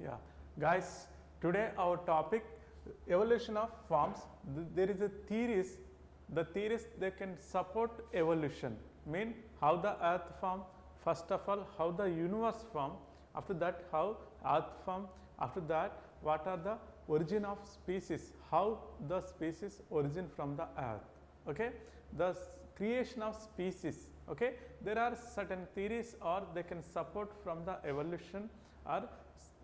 Yeah, guys, today our topic evolution of forms. There is a theories. The theories they can support evolution. Mean how the earth form. First of all, how the universe form. After that, how earth form. After that, what are the origin of species? How the species origin from the earth. Okay, the creation of species. Okay, there are certain theories or they can support from the evolution or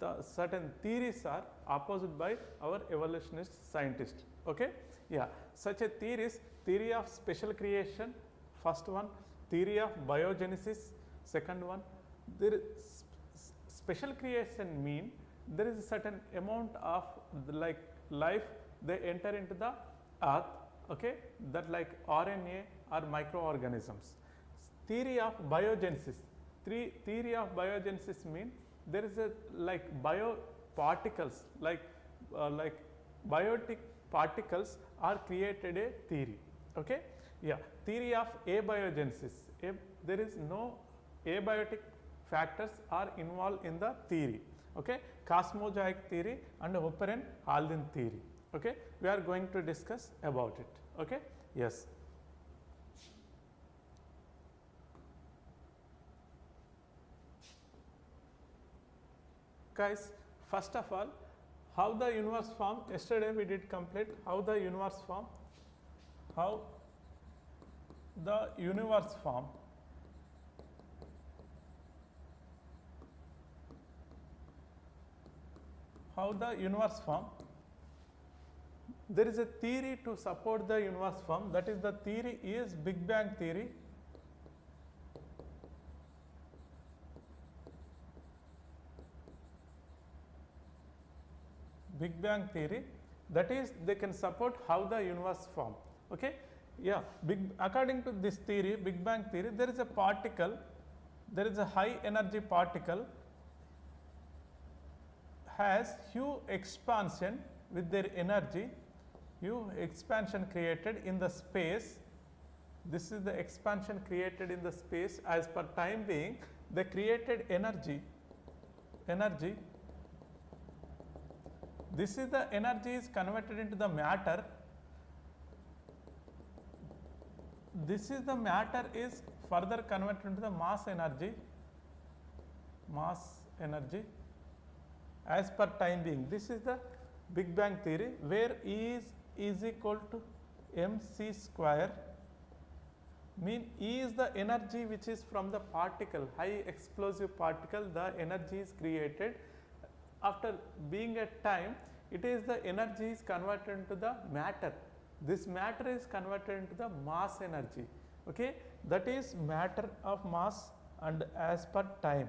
the certain theories are opposed by our evolutionist scientists. Okay, yeah, such a theory of special creation, first one, theory of biogenesis, second one. There is special creation mean there is a certain amount of like life they enter into the earth, okay, that like RNA or microorganisms. Theory of biogenesis, theory of biogenesis mean there is a like bioparticles like biotic particles are created a theory. Okay, yeah, theory of abiogenesis, there is no abiotic factors are involved in the theory. Okay, cosmozoic theory and Oparin-Haldane theory. Okay, we are going to discuss about it. Okay, yes. Guys, first of all, how the universe form, yesterday we did complete how the universe form, how the universe form. How the universe form, there is a theory to support the universe form, that is the theory is Big Bang theory. Big Bang theory, that is they can support how the universe form. Okay, yeah, according to this theory, Big Bang theory, there is a particle, there is a high energy particle has huge expansion with their energy, huge expansion created in the space. This is the expansion created in the space as per time being, they created energy. This is the energy is converted into the matter. This is the matter is further converted into the mass energy as per time being. This is the Big Bang theory where E is equal to mc square, mean E is the energy which is from the particle, high explosive particle, the energy is created. After being at time, it is the energy is converted into the matter. This matter is converted into the mass energy. Okay, that is matter of mass and as per time.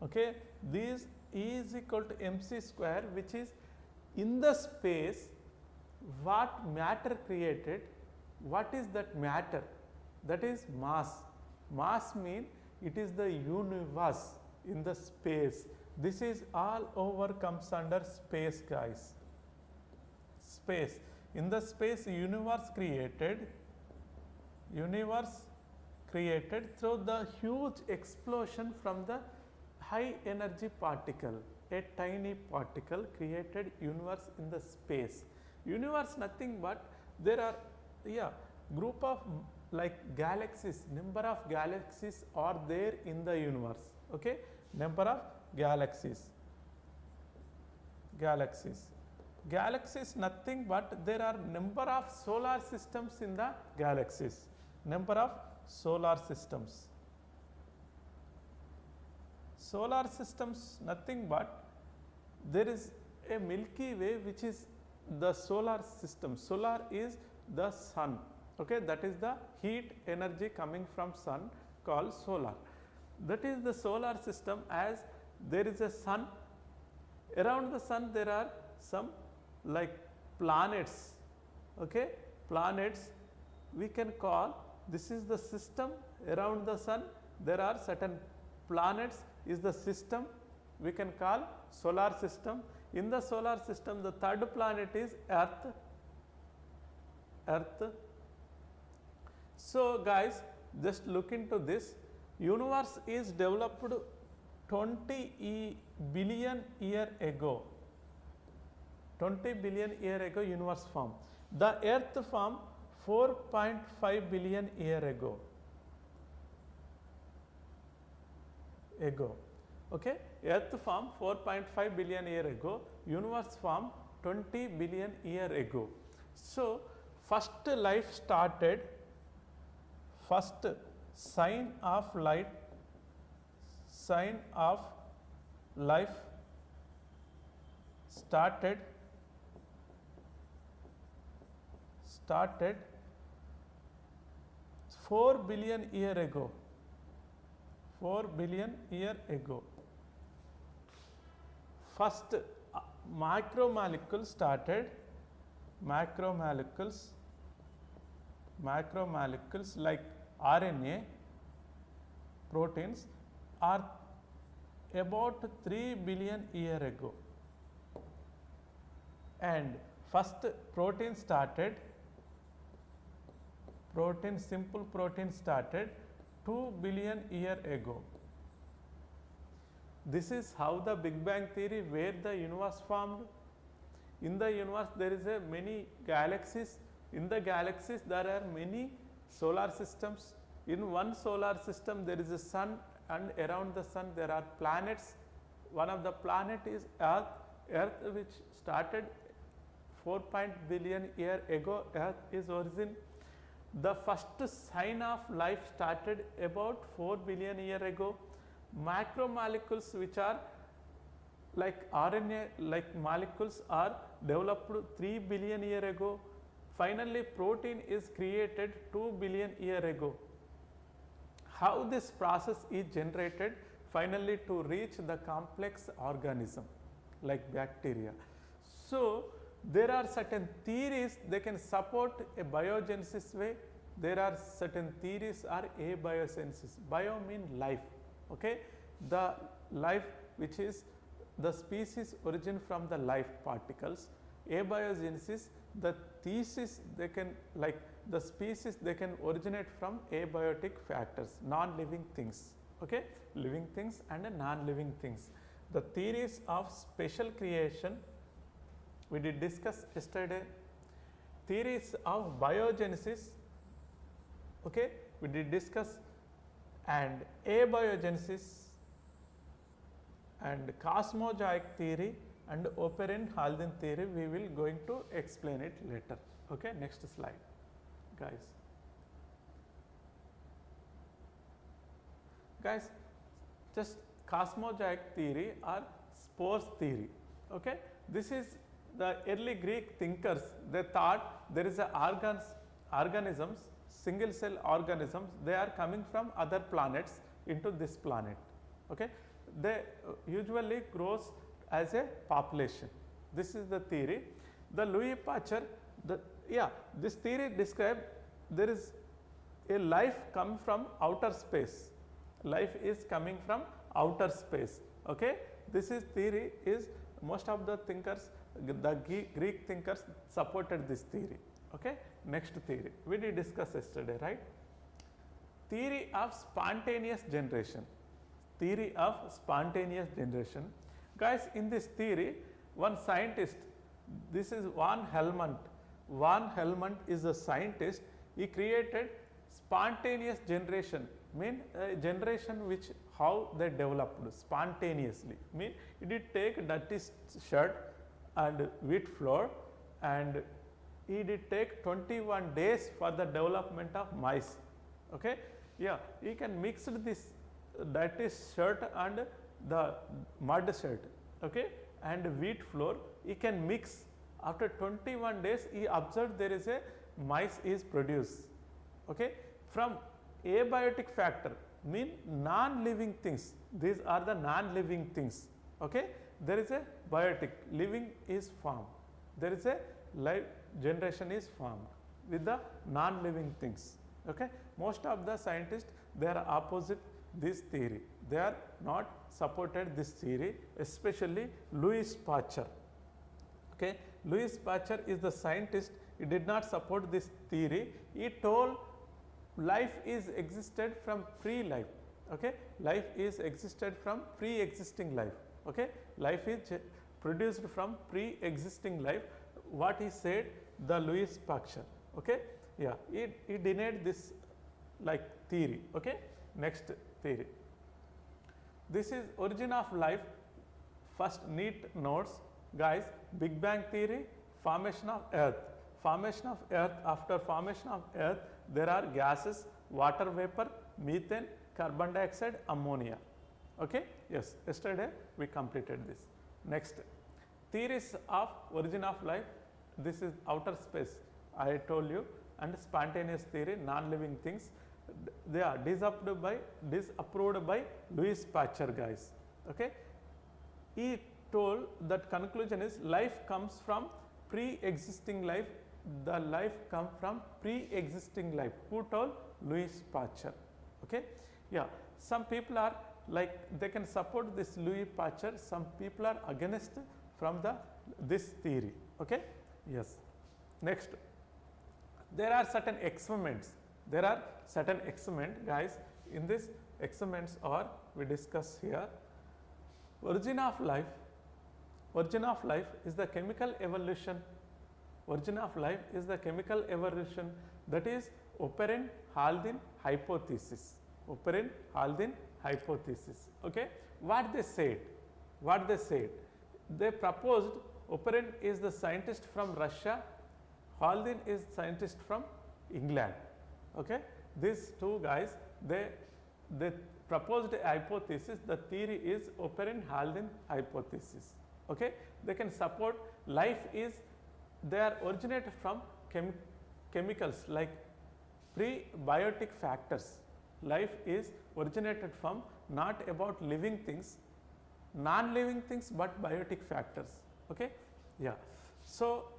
Okay, this E is equal to mc square, which is in the space what matter created. What is that matter? That is mass. Mass mean it is the universe in the space. This is all over comes under space, guys. Space. In the space, universe created through the huge explosion from the high energy particle, a tiny particle created universe in the space. Universe nothing but there are group of like galaxies, number of galaxies are there in the universe. Okay, number of galaxies nothing but there are number of solar systems in the galaxies, number of solar systems nothing but there is a Milky Way which is the solar system. Solar is the sun. Okay, that is the heat energy coming from sun called solar. That is the solar system. As there is a sun, around the sun there are some like planets. Okay, planets we can call, this is the system around the sun, there are certain planets is the system we can call solar system. In the solar system, the third planet is Earth. So guys, just look into this. Universe is developed 20 billion year ago. 20 billion year ago universe formed. The earth formed 4.5 billion year ago. Okay, earth formed 4.5 billion year ago, universe formed 20 billion year ago. So first life started, first sign of life started 4 billion year ago. 4 billion year ago. First macromolecules started, macromolecules like RNA, proteins are about 3 billion year ago. And first protein started, simple protein started 2 billion year ago. This is how the Big Bang theory, where the universe formed. In the universe there is many galaxies. In the galaxies there are many solar systems. In one solar system there is a sun, and around the sun there are planets. One of the planet is Earth, which started 4 billion year ago. Earth is origin. The first sign of life started about 4 billion year ago. Macromolecules, which are like RNA like molecules, are developed 3 billion year ago. Finally protein is created 2 billion year ago. How this process is generated finally to reach the complex organism like bacteria. So there are certain theories they can support a biogenesis way. There are certain theories are abiogenesis. Bio mean life, okay? The life which is the species origin from the life particles. Abiogenesis, the thesis they can like the species they can originate from abiotic factors, non-living things, okay? Living things and non-living things. The theories of special creation we did discuss yesterday. Theories of biogenesis, okay, we did discuss, and abiogenesis and cosmozoic theory and Oparin-Haldane theory we will going to explain it later. Okay, next slide guys, just cosmozoic theory or spores theory, okay. This is the early Greek thinkers, they thought there is a organisms, single cell organisms, they are coming from other planets into this planet, okay. They usually grows as a population. This is the theory. The Louis Pasteur, this theory described there is a life come from outer space. Life is coming from outer space, okay. This is theory is most of the thinkers, the Greek thinkers supported this theory, okay. Next theory we did discuss yesterday, right? Theory of spontaneous generation. Theory of spontaneous generation. Guys, in this theory, one scientist, this is Van Helmont. Van Helmont is a scientist. He created spontaneous generation, mean generation which how they developed spontaneously. Mean he did take dirty shirt and wheat flour, and he did take 21 days for the development of mice. Okay, yeah, he can mix this dirty shirt and the mud shirt, okay, and wheat flour. He can mix. After 21 days, he observed there is a mice is produced, okay, from abiotic factor, mean non-living things. These are the non-living things, okay. There is a biotic, living is formed. There is a life generation is formed with the non-living things, okay. Most of the scientists, they are opposite this theory. They are not supported this theory, especially Louis Pasteur, okay. Louis Pasteur is the scientist. He did not support this theory. He told life is existed from pre-life, Okay, life is existed from pre-existing life. Okay, life is produced from pre-existing life. What he said, the Louis Pasteur. Okay, yeah, he denied this like theory. Okay, next theory. This is origin of life. First NEET notes, guys, Big Bang theory, formation of earth. Formation of earth, after formation of earth, there are gases, water vapor, methane, carbon dioxide, ammonia. Okay, yes, yesterday we completed this. Next, theories of origin of life. This is outer space, I told you, and spontaneous theory, non-living things. They are disapproved by Louis Pasteur, guys. Okay, he told that conclusion is life comes from pre-existing life. The life comes from pre-existing life. Who told? Louis Pasteur. Okay, yeah. Some people are like they can support this Louis Pasteur. Some people are against from this theory. Okay, yes. Next, there are certain experiments. There are certain experiments, guys. In this experiments are we discuss here. Origin of life. Origin of life is the chemical evolution. Origin of life is the chemical evolution, that is Oparin-Haldane hypothesis. Oparin-Haldane hypothesis. Okay, what they said? What they said? They proposed Oparin is the scientist from Russia, Haldane is scientist from England. Okay, these two guys they proposed a hypothesis. The theory is Oparin-Haldane hypothesis. Okay, they can support life is they are originated from chemicals like prebiotic factors. Life is originated from not about living things, non-living things, but biotic factors. Okay, yeah. So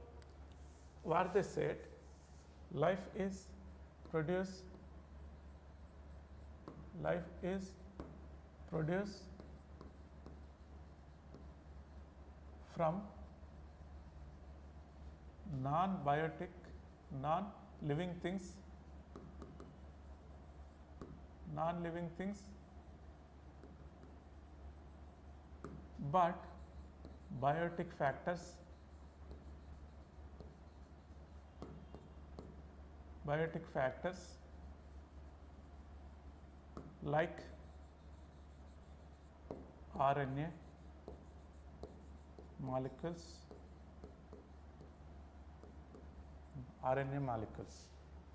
what they said, life is produced from non-biotic, non-living things, but biotic factors, like RNA molecules,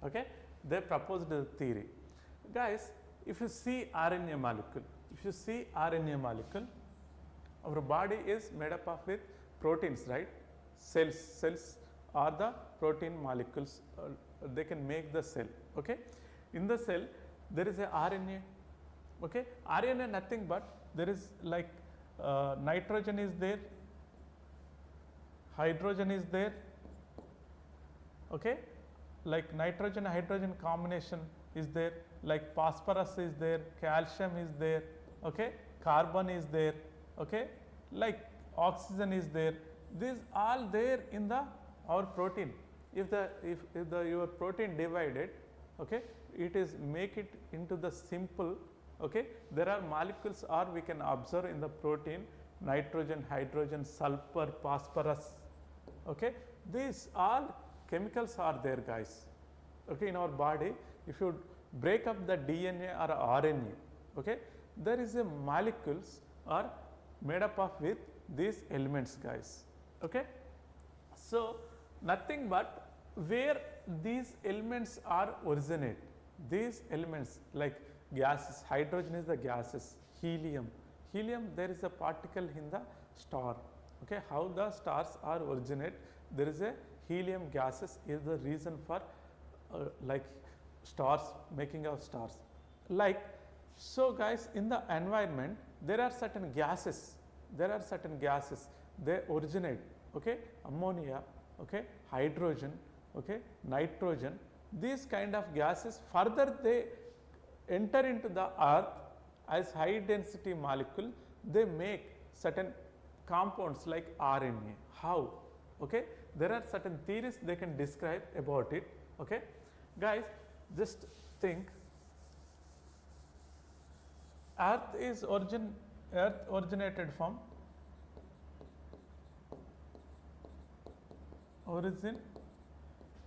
okay. They proposed the theory. Guys, if you see RNA molecule, our body is made up of with proteins, right? Cells are the protein molecules, they can make the cell. Okay, in the cell there is a RNA. Okay, RNA nothing but there is like nitrogen is there, hydrogen is there. Okay, like nitrogen hydrogen combination is there, like phosphorus is there, calcium is there. Okay, carbon is there. Okay, like oxygen is there. These all there in our protein. If your protein divided, okay, it is make it into the simple. Okay, there are molecules or we can observe in the protein, nitrogen, hydrogen, sulfur, phosphorus. Okay, these all chemicals are there, guys. Okay, in our body, if you break up the DNA or RNA, okay, there is a molecules are made up of with these elements, guys. Okay, so nothing but where these elements are originate, these elements like gases, hydrogen is the gases, helium there is a particle in the star. Okay, how the stars are originate, there is a helium gases is the reason for like stars, making of stars. Like so, guys, in the environment there are certain gases, they originate. Okay, ammonia, okay, hydrogen, okay, nitrogen, these kind of gases further they enter into the earth as high density molecule, they make certain compounds like RNA. How? Okay, there are certain theories they can describe about it. Okay, guys, just think Earth originated from origin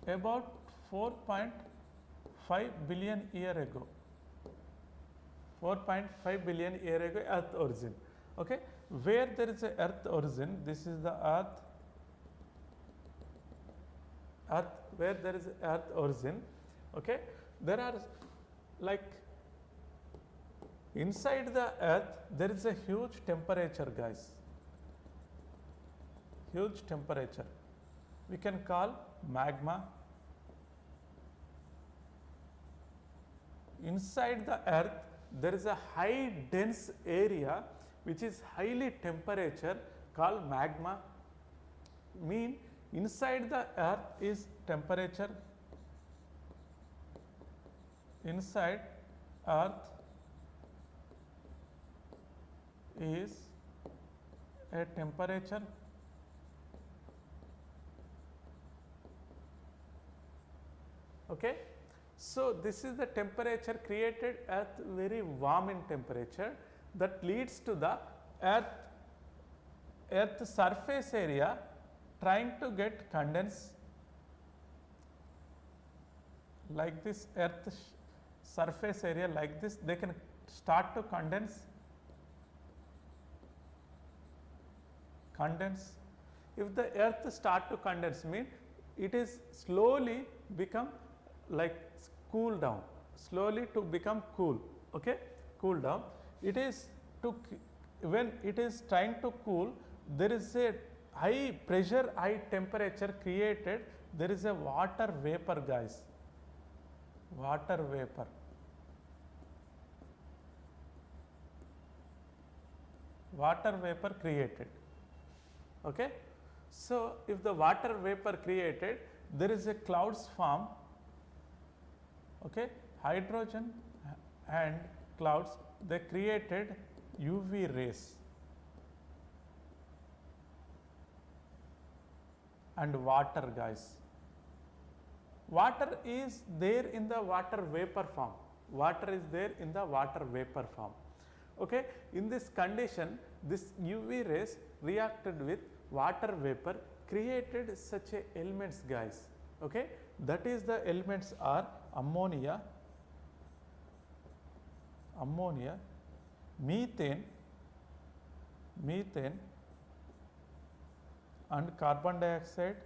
about 4.5 billion year ago. 4.5 billion year ago Earth origin. Okay, where there is a Earth origin, this is the Earth, where there is Earth origin. Okay, there are like inside the Earth there is a huge temperature, guys, huge temperature. We can call magma. Inside the Earth there is a high dense area which is highly temperature called magma. Mean inside the Earth is temperature, inside Earth is a temperature. Okay. So, this is the temperature created Earth very warm in temperature that leads to the Earth surface area trying to get condensed like this. Earth surface area like this, they can start to condense. If the Earth start to condense, mean it is slowly become like cool down, slowly to become cool. Okay, cool down. It is to, when it is trying to cool, there is a high pressure, high temperature created. There is a water vapor, guys, water vapor. Water vapor created. Okay. So, if the water vapor created, there is a clouds form. Okay, hydrogen and clouds, they created UV rays and water, guys. Water is there in the water vapor form. Water is there in the water vapor form. Okay, in this condition, this UV rays reacted with water vapor, created such a elements, guys. Okay, that is the elements are ammonia, methane and carbon dioxide.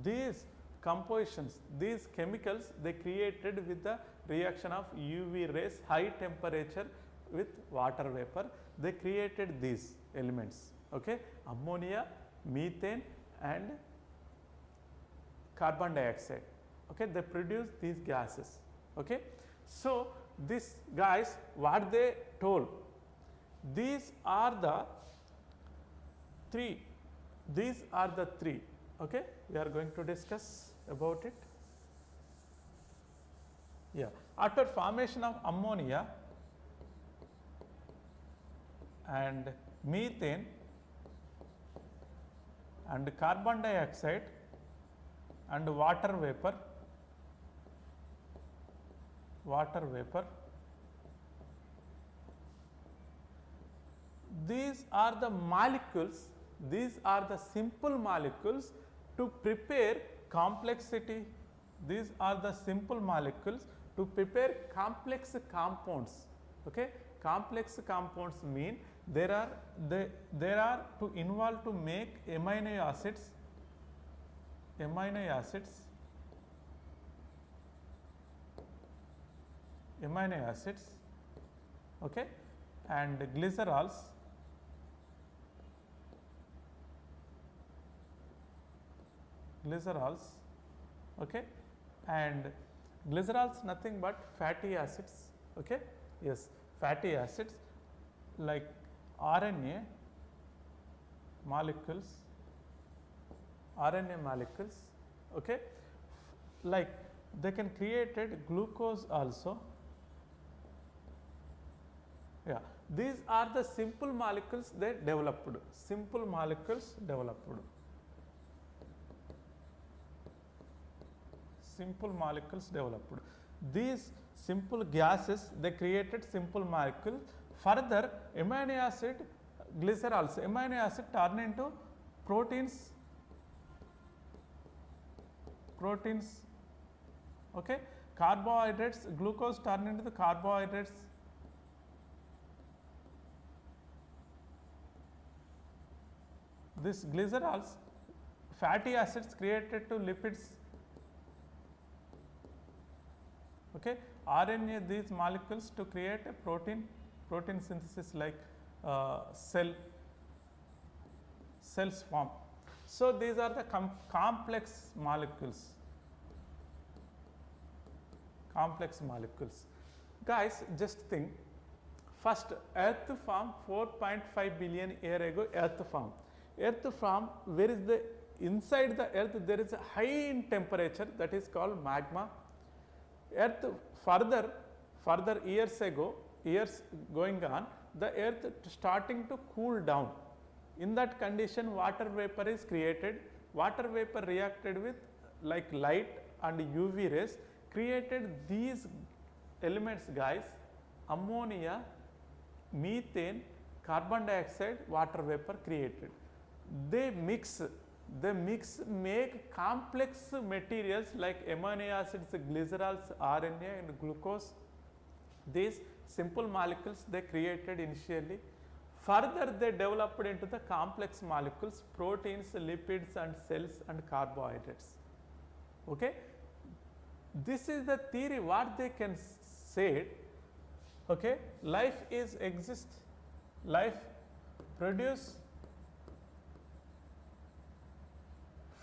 These compositions, these chemicals, they created with the reaction of UV rays, high temperature with water vapor, they created these elements. Okay, ammonia, methane and carbon dioxide. Okay, they produce these gases. Okay, so this guys, what they told, these are the three. Okay, we are going to discuss about it. Yeah, after formation of ammonia and methane and carbon dioxide and water vapor, these are the molecules, these are the simple molecules to prepare complexity. These are the simple molecules to prepare complex compounds. Okay, complex compounds mean there are to involve to make amino acids, okay, and glycerols, okay, and glycerols nothing but fatty acids. Okay, yes, fatty acids like RNA molecules, okay, like they can created glucose also. Yeah, these are the simple molecules they developed, These simple gases, they created simple molecule. Further, amino acid, glycerols, amino acid turn into proteins, okay. Carbohydrates, glucose turn into the carbohydrates. This glycerols, fatty acids created to lipids, okay. RNA, these molecules to create a protein synthesis, like cells form. So these are the complex molecules. Guys, just think, first earth form 4.5 billion year ago, earth form, where is the inside the earth there is a high in temperature, that is called magma. Earth further years going on, the earth starting to cool down. In that condition, water vapor is created. Water vapor reacted with like light and UV rays, created these elements, guys: ammonia, methane, carbon dioxide, water vapor created. They mix, make complex materials like amino acids, glycerols, RNA and glucose. These simple molecules they created initially. Further, they developed into the complex molecules, proteins, lipids and cells and carbohydrates. Okay. This is the theory what they can say. Okay. Life produce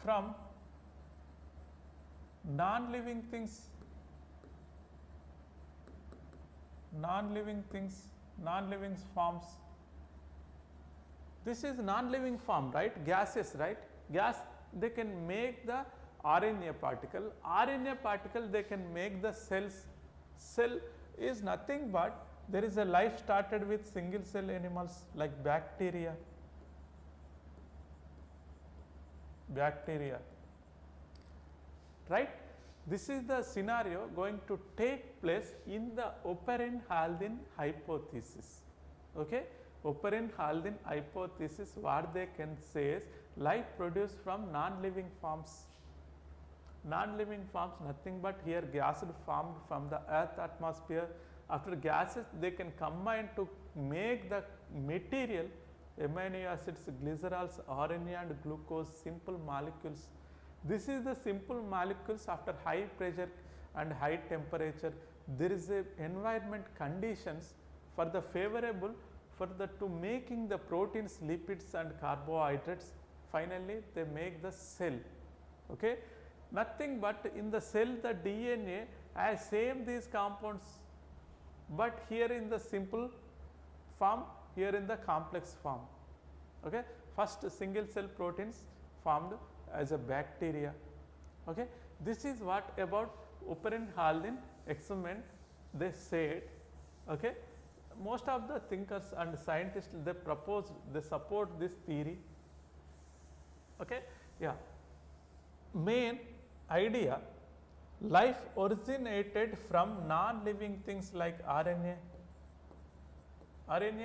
from non-living things, non-living forms. This is non-living form, right? Gases, right? Gas, they can make the RNA particle. RNA particle, they can make the cells. Cell is nothing but there is a life started with single cell animals like bacteria. Right? This is the scenario going to take place in the Oparin-Haldane hypothesis. Okay? Oparin-Haldane hypothesis, what they can say is life produced from non-living forms. Non-living forms, nothing but here gases formed from the earth atmosphere. After gases, they can combine to make the material, amino acids, glycerols, RNA and glucose, simple molecules. This is the simple molecules after high pressure and high temperature. There is a environment conditions for the favorable for the to making the proteins, lipids and carbohydrates. Finally, they make the cell. Okay. Nothing but in the cell the DNA has same these compounds, but here in the simple form, here in the complex form. Okay. First single cell proteins formed as a bacteria. Okay. This is what about Oparin-Haldane experiment they said. Okay. Most of the thinkers and scientists, they support this theory. Okay. Yeah. Main idea, life originated from non-living things like RNA,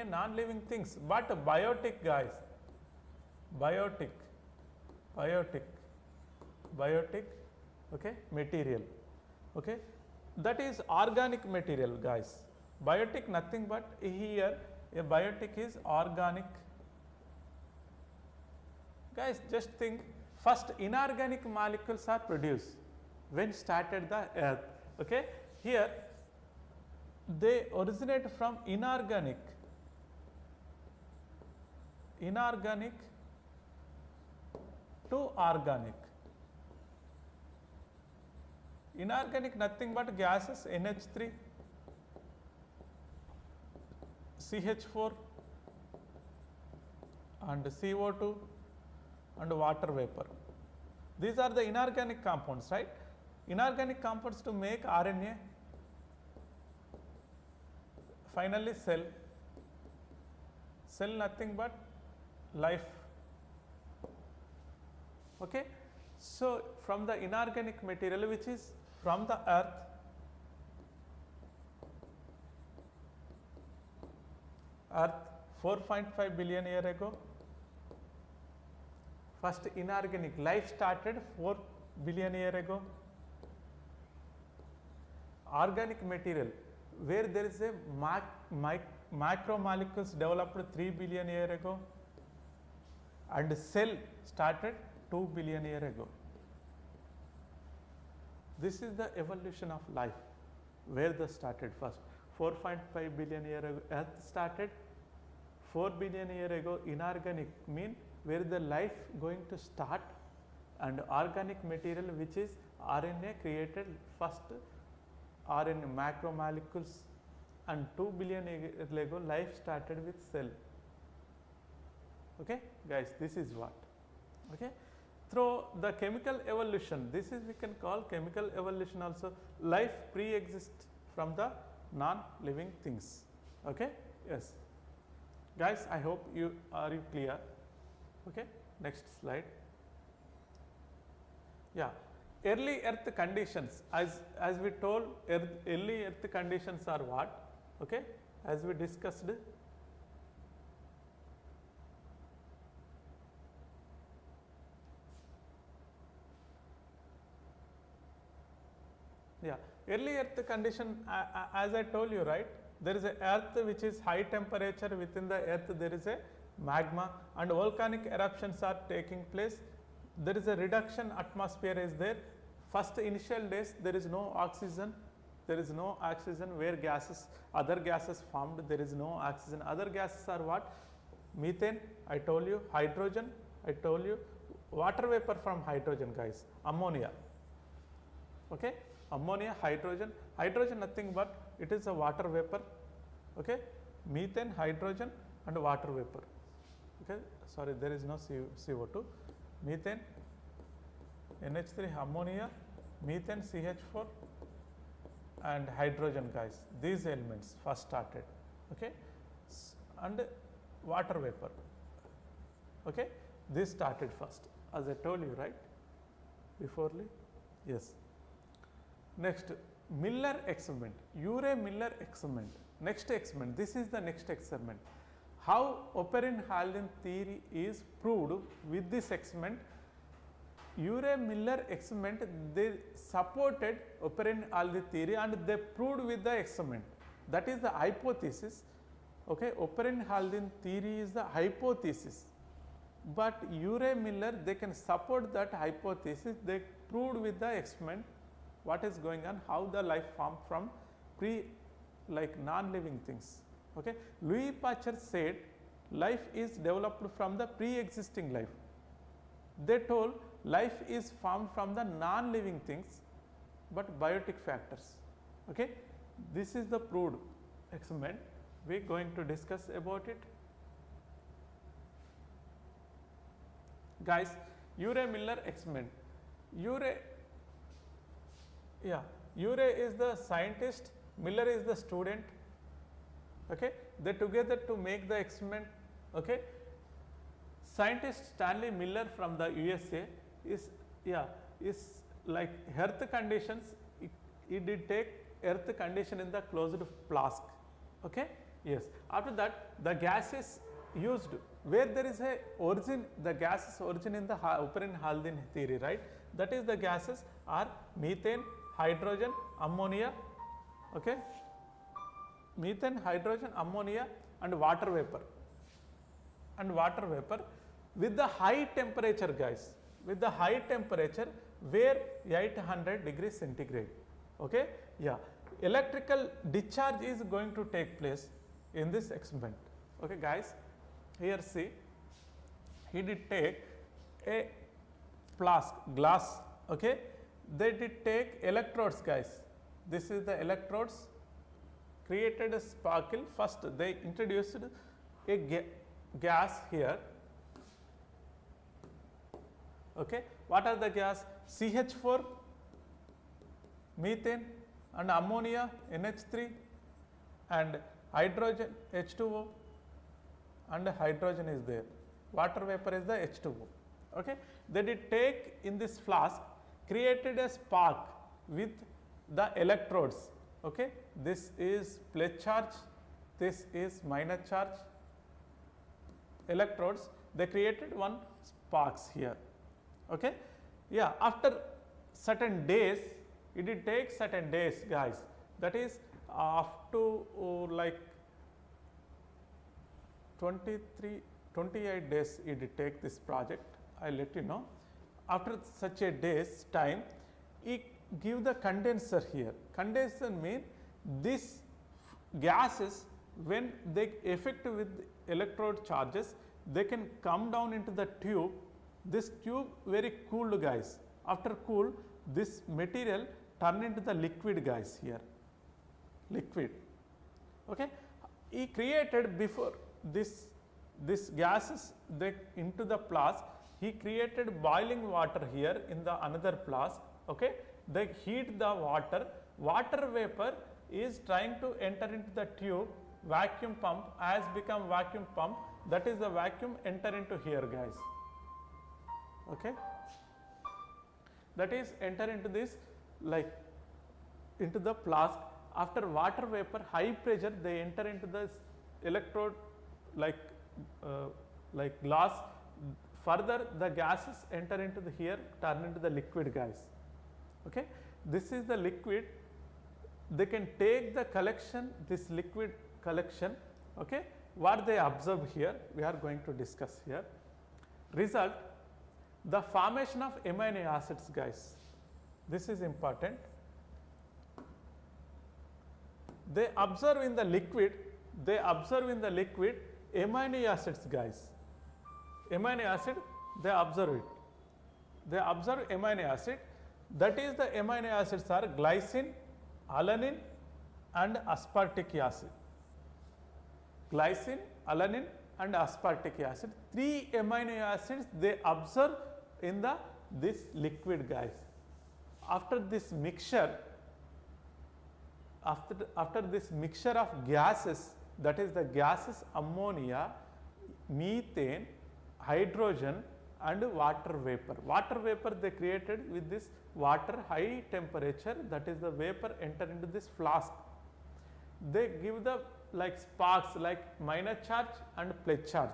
non-living things, but biotic, guys, biotic, okay, material. Okay. That is organic material, guys. Biotic, nothing but here a biotic is organic. Guys, just think, first inorganic molecules are produced when started the earth. Okay. Here they originate from inorganic to organic. Inorganic, nothing but gases, NH3, CH4 and CO2 and water vapor. These are the inorganic compounds, right? Inorganic compounds to make RNA. Finally, cell, nothing but life. Okay. So from the inorganic material which is from the earth, Earth 4.5 billion year ago. First inorganic life started 4 billion year ago. Organic material, where there is a macromolecules developed 3 billion year ago, and cell started 2 billion year ago. This is the evolution of life, where the started first. 4.5 billion year ago Earth started, 4 billion year ago inorganic mean where the life going to start, and organic material which is RNA created first RNA macromolecules, and 2 billion years ago life started with cell. Okay guys, this is what. Okay, through the chemical evolution, this is we can call chemical evolution also. Life pre-exists from the non-living things. Okay, yes guys, I hope you are clear. Okay, next slide. Yeah, early earth conditions, as we told, early earth conditions are what? Okay, as we discussed. Yeah, early earth condition, as I told you, right, there is a earth which is high temperature. Within the earth there is a magma, and volcanic eruptions are taking place. There is a reduction, atmosphere is there. First initial days there is no oxygen, where gases, other gases formed, there is no oxygen. Other gases are what? Methane, I told you, hydrogen, I told you, water vapor from hydrogen guys, ammonia. Okay, ammonia, hydrogen nothing but it is a water vapor. Okay, methane, hydrogen and water vapor. Okay, sorry, there is no CO2, methane, NH3, ammonia, methane, CH4 and hydrogen guys, these elements first started. Okay, and water vapor. Okay, this started first, as I told you, right, beforely. Yes. Next, Miller experiment, Urey-Miller experiment. Next experiment, this is the next experiment. How Oparin-Haldane theory is proved with this experiment. Urey-Miller experiment, they supported Oparin-Haldane theory and they proved with the experiment. That is the hypothesis. Okay, Oparin-Haldane theory is the hypothesis, but Urey-Miller, they can support that hypothesis. They proved with the experiment what is going on, how the life formed from non-living things. Okay, Louis Pasteur said life is developed from the pre-existing life. They told life is formed from the non-living things, but biotic factors. Okay, this is the proved experiment. We are going to discuss about it. Guys, Urey-Miller experiment. Urey is the scientist, Miller is the student. Okay, they together to make the experiment. Okay, scientist Stanley Miller from the USA is like earth conditions. He did take earth condition in the closed flask. Okay, yes. After that, the gases used where there is a origin, the gases origin in the Oparin-Haldane theory, right? That is the gases are methane, hydrogen, ammonia. Okay, methane, hydrogen, ammonia and water vapor. And water vapor with the high temperature guys, with the high temperature where 800 degrees centigrade. Okay, yeah, electrical discharge is going to take place in this experiment. Okay guys, here see, he did take a flask, glass. Okay, they did take electrodes guys. This is the electrodes, created a sparkle. First they introduced a gas here. Okay, what are the gas? CH4, methane and ammonia, NH3 and hydrogen, H2O, and hydrogen is there. Water vapor is the H2O. Okay, they did take in this flask, created a spark with the electrodes. Okay, this is pledge charge this is minor charge electrodes, they created one sparks here. Okay. Yeah, after certain days, it will take certain days guys, that is up to like 28 days it will take this project, I will let you know. After such a day's time, it give the condenser here. Condenser means this gases, when they affect with electrode charges, they can come down into the tube. This tube very cooled guys. After cool, this material turn into the liquid guys here, liquid. Okay. He created before this gases they into the flask, he created boiling water here in the another flask. Okay. They heat the water, water vapor is trying to enter into the tube, vacuum pump has become vacuum pump, that is the vacuum enter into here guys. Okay. That is enter into this like into the flask. After water vapor, high pressure, they enter into the electrode like glass. Further the gases enter into the here, turn into the liquid guys. Okay. This is the liquid. They can take the collection, this liquid collection. Okay. What they observe here, we are going to discuss here. Result, the formation of amino acids guys. This is important. They observe in the liquid, amino acids guys. Amino acid, they observe it. They observe amino acid, that is the amino acids are glycine, alanine and aspartic acid. Glycine, alanine and aspartic acid, 3 amino acids they observe in the this liquid guys. After this mixture, after this mixture of gases, that is the gases ammonia, methane, hydrogen and water vapor. Water vapor they created with this water high temperature, that is the vapor enter into this flask. They give the like sparks like minor charge and plus charge.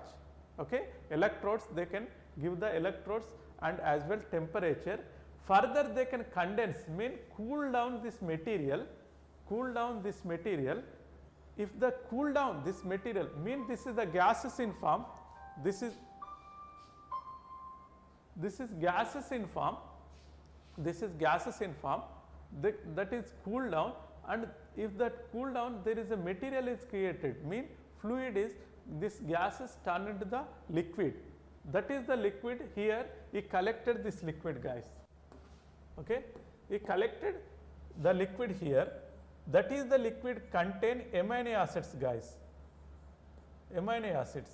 Okay. Electrodes, they can give the electrodes and as well temperature. Further they can condense, mean cool down this material, If the cool down this material, mean this is the gases in form, this is gases in form, that is cool down, and if that cool down there is a material is created, mean fluid is this gases turn into the liquid, that is the liquid. Here he collected this liquid guys. Okay. He collected the liquid here, that is the liquid contain amino acids guys, amino acids.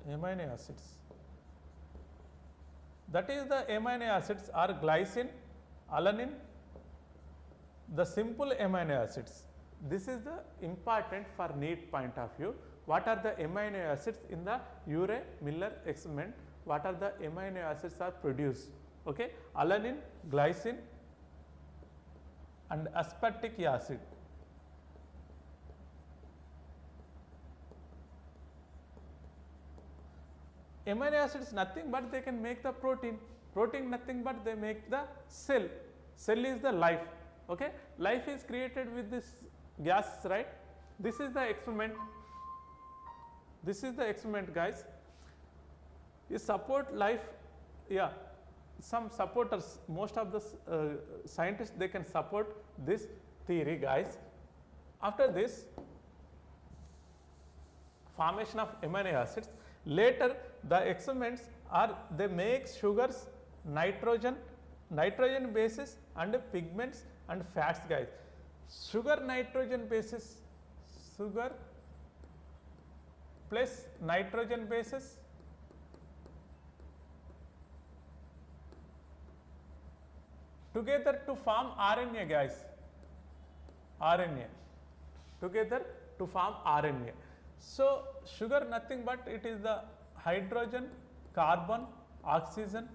Amino acids, that is the amino acids are glycine, alanine, the simple amino acids. This is the important for NEET point of view. What are the amino acids in the Urey-Miller experiment? What are the amino acids are produced? Okay. Alanine, glycine and aspartic acid. Amino acids nothing but they can make the protein, protein nothing but they make the cell, cell is the life. Okay. Life is created with this gases, right. This is the experiment, guys. You support life, yeah, some supporters, most of the scientists they can support this theory guys. After this formation of amino acids, later the experiments are they make sugars, nitrogen bases and pigments and fats guys. Sugar nitrogen bases, sugar plus nitrogen bases together to form RNA guys, RNA together to form RNA. So, sugar nothing but it is the hydrogen, carbon, oxygen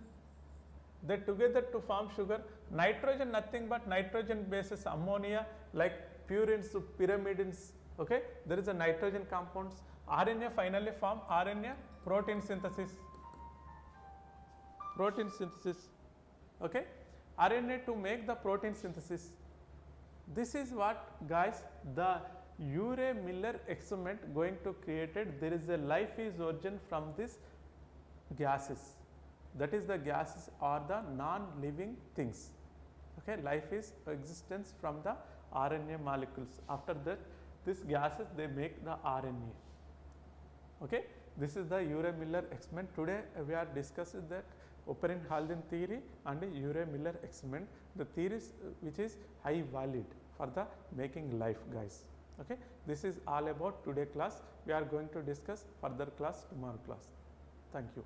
they together to form sugar. Nitrogen nothing but nitrogen bases ammonia like purines, pyrimidines, okay. There is a nitrogen compounds. RNA finally form RNA protein synthesis, okay. RNA to make the protein synthesis. This is what guys the Urey-Miller experiment going to created. There is a life is origin from this gases, that is the gases are the non-living things, okay. Life is existence from the RNA molecules. After that these gases they make the RNA, okay. This is the Urey-Miller experiment. Today we are discussing that Oparin-Haldane theory and Urey-Miller experiment, the theories which is high valid for the making life guys, okay. This is all about today class. We are going to discuss further class tomorrow class. Thank you.